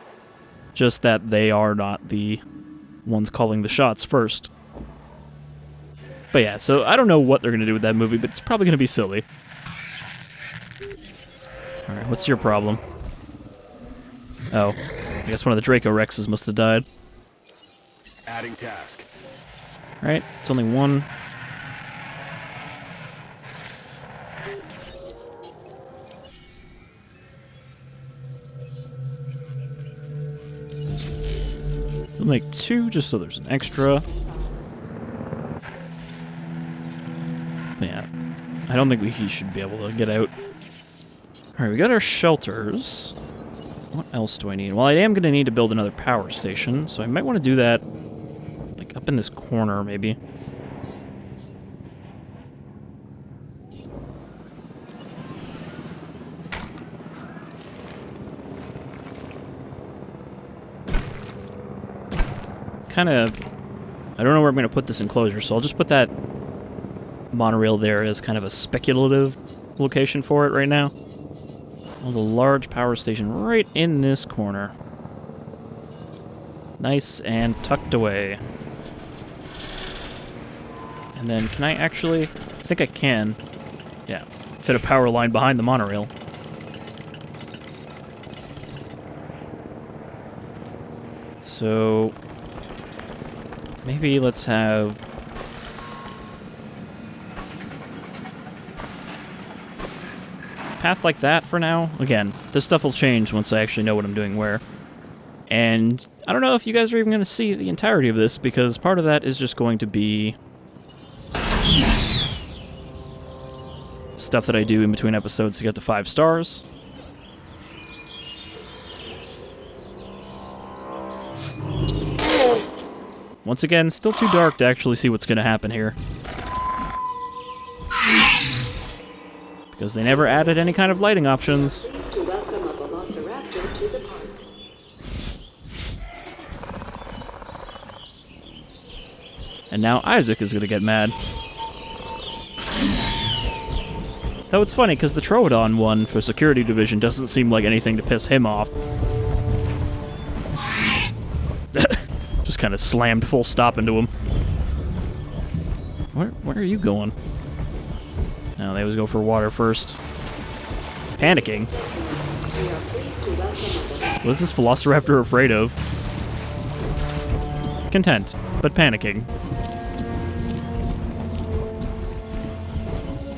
just that they are not the ones calling the shots first. But yeah, so I don't know what they're going to do with that movie, but it's probably going to be silly. Alright, what's your problem? Oh, I guess one of the Draco Rexes must have died. Adding task. Alright, it's only one. We'll make two just so there's an extra. But yeah, I don't think he should be able to get out. Alright, we got our shelters. What else do I need? Well, I am going to need to build another power station, so I might want to do that, like, up in this corner, maybe. Kind of... I don't know where I'm going to put this enclosure, so I'll just put that monorail there as kind of a speculative location for it right now. Well, the large power station right in this corner. Nice and tucked away. And then can I actually... I think I can. Yeah. Fit a power line behind the monorail. So... maybe let's have... path like that for now. Again, this stuff will change once I actually know what I'm doing where. And I don't know if you guys are even going to see the entirety of this, because part of that is just going to be stuff that I do in between episodes to get to 5 stars. Once again, still too dark to actually see what's going to happen here. Because they never added any kind of lighting options. Pleased to welcome a velociraptor to the park. And now Isaac is going to get mad. Though it's funny, because the Troodon one for Security Division doesn't seem like anything to piss him off. Just kind of slammed full stop into him. Where are you going? No, they always go for water first. Panicking. What is this Velociraptor afraid of? Content, but panicking.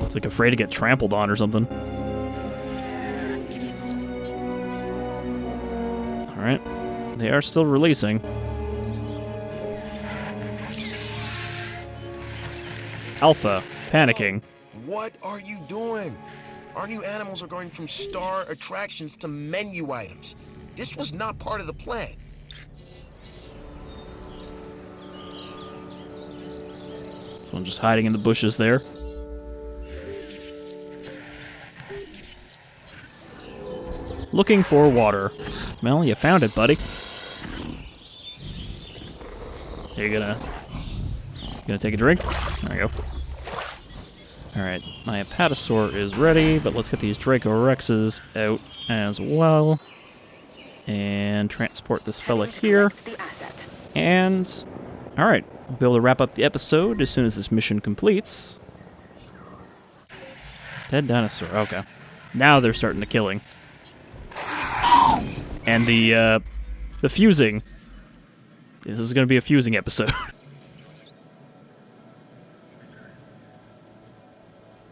It's like afraid to get trampled on or something. Alright. They are still releasing. Alpha, panicking. What are you doing? Our new animals are going from star attractions to menu items. This was not part of the plan. This one just hiding in the bushes there. Looking for water. Well, you found it, buddy. You're gonna take a drink? There you go. Alright, my Apatosaur is ready, but let's get these Draco Rexes out as well. And transport this fella here. And, alright, we'll be able to wrap up the episode as soon as this mission completes. Dead dinosaur, okay. Now they're starting the killing. And the fusing. This is going to be a fusing episode.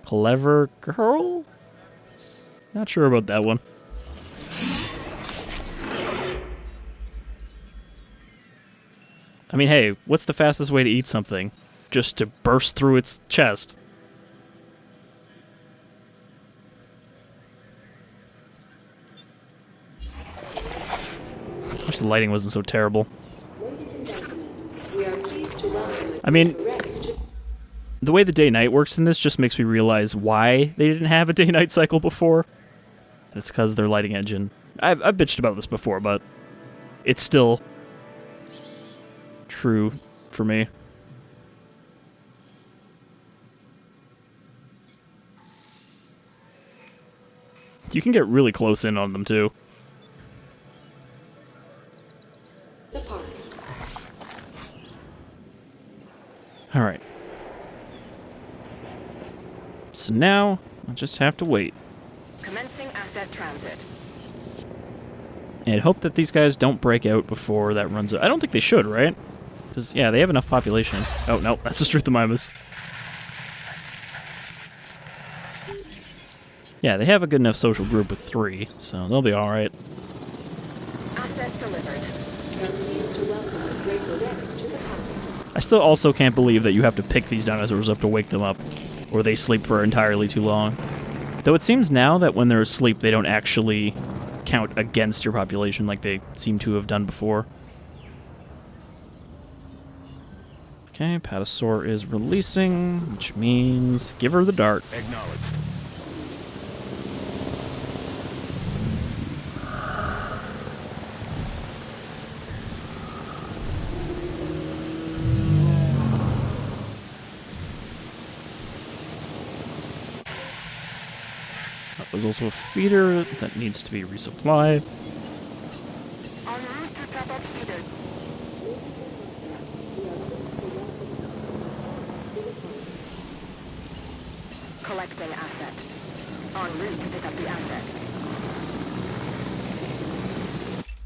Clever girl? Not sure about that one. I mean, hey, what's the fastest way to eat something? Just to burst through its chest. I wish the lighting wasn't so terrible. I mean, the way the day-night works in this just makes me realize why they didn't have a day-night cycle before. It's because their lighting engine. I've bitched about this before, but it's still true for me. You can get really close in on them, too. The park. Alright. So now, I'll just have to wait. Commencing asset transit. And hope that these guys don't break out before that runs out. I don't think they should, right? Because, yeah, they have enough population. Oh, no, that's the Struthamimus. Yeah, they have a good enough social group with 3, so they'll be alright. Asset delivered. We are pleased to welcome the Draco Rex to the park. I still also can't believe that you have to pick these dinosaurs up to wake them up, or they sleep for entirely too long. Though it seems now that when they're asleep, they don't actually count against your population like they seem to have done before. Okay, Patasaur is releasing, which means give her the dart. Acknowledged. There's also a feeder that needs to be resupplied. En route to top up feeder. Collecting asset. En route to pick up the asset.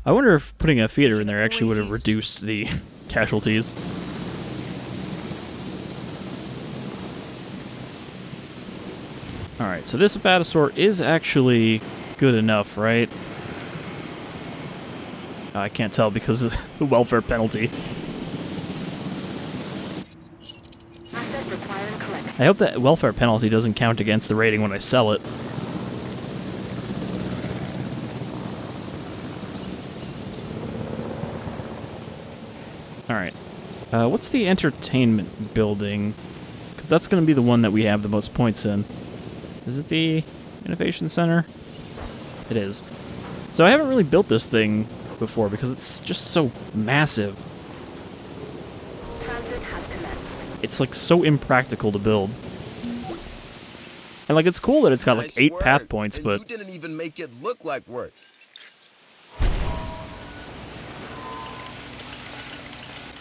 I wonder if putting a feeder in there actually would have reduced the casualties. Alright, so this Apatosaur is actually good enough, right? I can't tell because of the welfare penalty. Asset requiring collect. I hope that welfare penalty doesn't count against the rating when I sell it. Alright. What's the entertainment building? Because that's going to be the one that we have the most points in. Is it the Innovation Center? It is. So I haven't really built this thing before because it's just so massive. Transit has commenced. It's like so impractical to build. And like it's cool that it's got like Nice 8 work. path points, And but you didn't even make it look like work.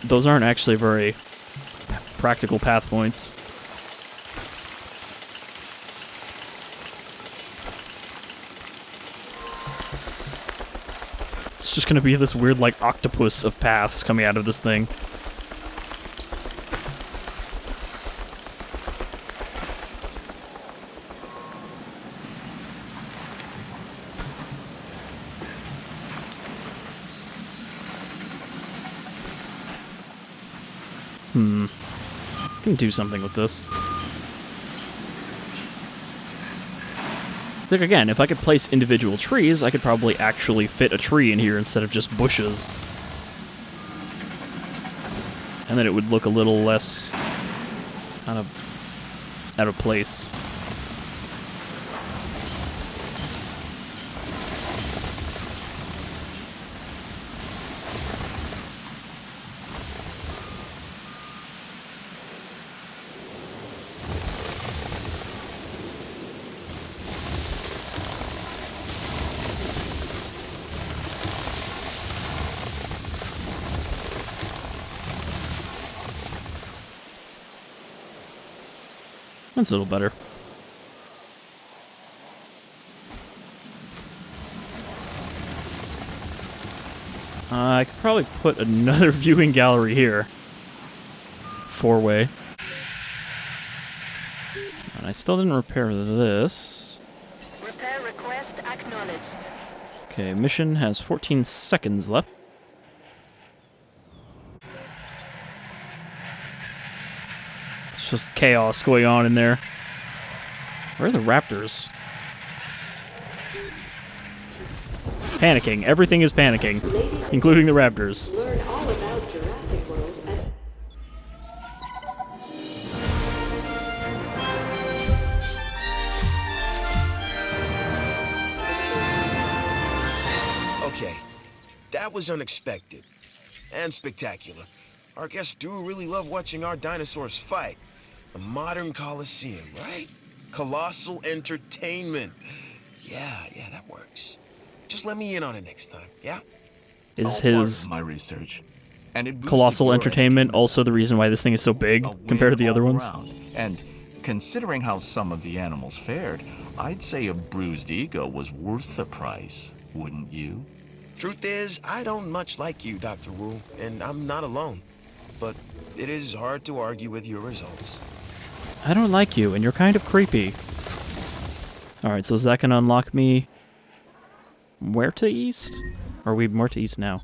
those aren't actually very practical path points. It's just gonna be this weird, like, octopus of paths coming out of this thing. I can do something with this. Like, again, if I could place individual trees, I could probably actually fit a tree in here instead of just bushes. And then it would look a little less kind of out of place. That's a little better. I could probably put another viewing gallery here. 4-way. And I still didn't repair this. Repair request acknowledged. Okay, mission has 14 seconds left. It's just chaos going on in there. Where are the raptors? Panicking. Everything is panicking, including the raptors. Learn all about Jurassic World at Okay, that was unexpected and spectacular. Our guests do really love watching our dinosaurs fight. A modern coliseum, right? Colossal entertainment. Yeah, that works. Just let me in on it next time, yeah? Is All part his of my research. And it boosted colossal your entertainment entertainment also the reason why this thing is so big a win compared to the other all ones? around. And considering how some of the animals fared, I'd say a bruised ego was worth the price, wouldn't you? Truth is, I don't much like you, Dr. Wu, and I'm not alone. But it is hard to argue with your results. I don't like you, and you're kind of creepy. Alright, so is that going to unlock me Muerta East? Or are we Muerta East now?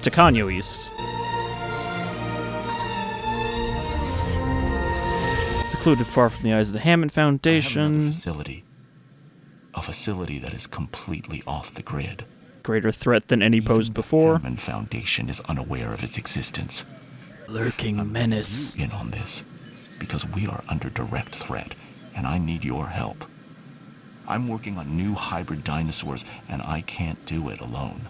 Tacanho East. Secluded far from the eyes of the Hammond I have another Foundation. facility. A facility that is completely off the grid. Greater threat than any posed before. Hammond Foundation is unaware of its existence. Lurking menace. In on this, because we are under direct threat, and I need your help. I'm working on new hybrid dinosaurs, and I can't do it alone.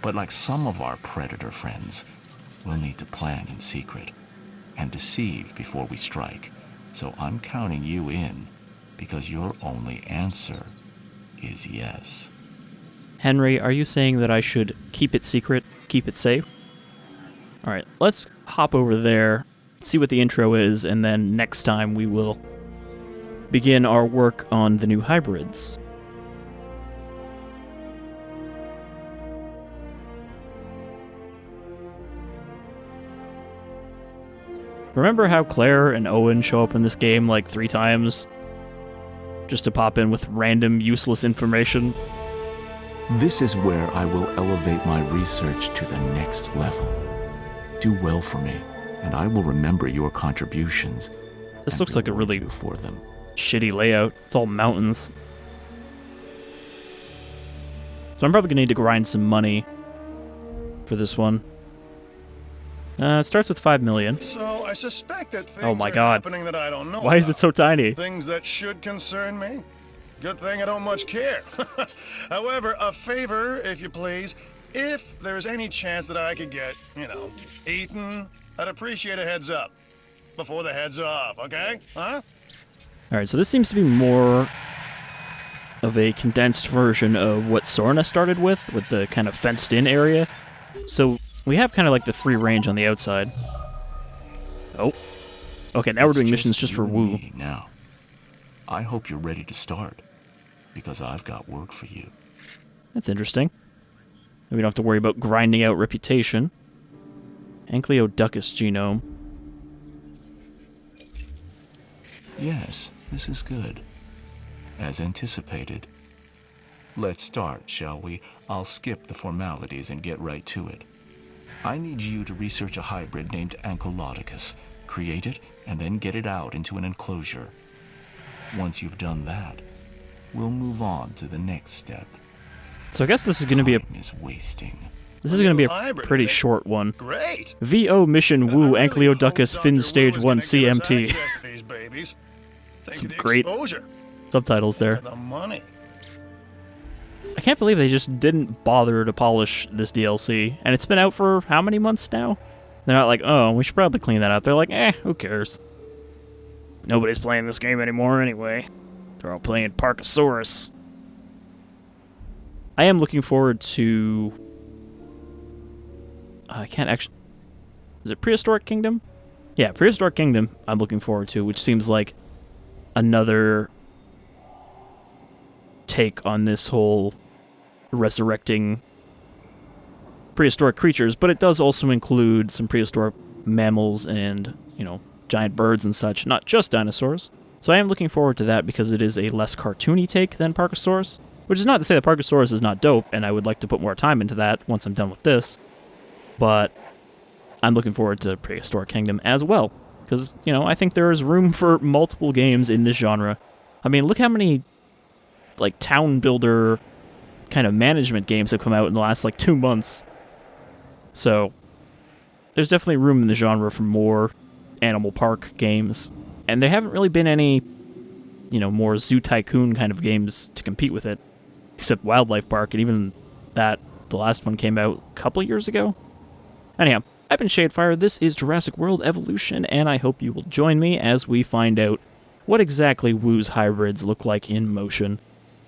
But like some of our predator friends, we'll need to plan in secret and deceive before we strike. So I'm counting you in, because your only answer is yes. Henry, are you saying that I should keep it secret, keep it safe? Alright, let's hop over there, see what the intro is, and then next time we will begin our work on the new hybrids. Remember how Claire and Owen show up in this game like 3 times? Just to pop in with random, useless information? This is where I will elevate my research to the next level. Do well for me, and I will remember your contributions. This and looks like a reward really you for them. shitty layout. It's all mountains. So I'm probably gonna need to grind some money for this one. It starts with 5 million. So I suspect that things Oh my are God. happening that I don't know Why is it about. so tiny? Things that should concern me. Good thing I don't much care. However, a favor, if you please. If there's any chance that I could get, eaten, I'd appreciate a heads up. Before the heads off, okay? Huh? Alright, so this seems to be more of a condensed version of what Sorna started with the kind of fenced-in area. So we have kind of like the free range on the outside. Oh. Okay, now we're doing missions just for you and Wu. me now. I hope you're ready to start, because I've got work for you. That's interesting. We don't have to worry about grinding out reputation. Ankyloducus genome. Yes, this is good. As anticipated. Let's start, shall we? I'll skip the formalities and get right to it. I need you to research a hybrid named Ankyloducus, create it, and then get it out into an enclosure. Once you've done that, we'll move on to the next step. So I guess this is going to be a Time is wasting. Hybrid, pretty is it? short one. Great. VO Mission Wu I really Ankyloducus hope Fin Dr. Stage Wu 1 is gonna give us CMT. access to these babies. Think Some of the great exposure Subtitles there. and the money. I can't believe they just didn't bother to polish this DLC. And it's been out for how many months now? They're not like, oh, we should probably clean that up. They're like, who cares? Nobody's playing this game anymore anyway. They're all playing Parkosaurus. I am looking forward to... I can't actually... Is it Prehistoric Kingdom? Yeah, Prehistoric Kingdom I'm looking forward to, which seems like another take on this whole resurrecting prehistoric creatures, but it does also include some prehistoric mammals and, giant birds and such, not just dinosaurs. So I am looking forward to that because it is a less cartoony take than Parkosaurus, which is not to say that Parkosaurus is not dope, and I would like to put more time into that once I'm done with this, but I'm looking forward to Prehistoric Kingdom as well, because, I think there is room for multiple games in this genre. I mean, look how many, town builder kind of management games have come out in the last, 2 months. So, there's definitely room in the genre for more Animal Park games. And there haven't really been any, more Zoo Tycoon kind of games to compete with it, except Wildlife Park, and even that, the last one came out a couple years ago. Anyhow, I've been Shadefire, this is Jurassic World Evolution, and I hope you will join me as we find out what exactly Woo's hybrids look like in motion.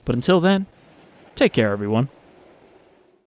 But until then, take care, everyone.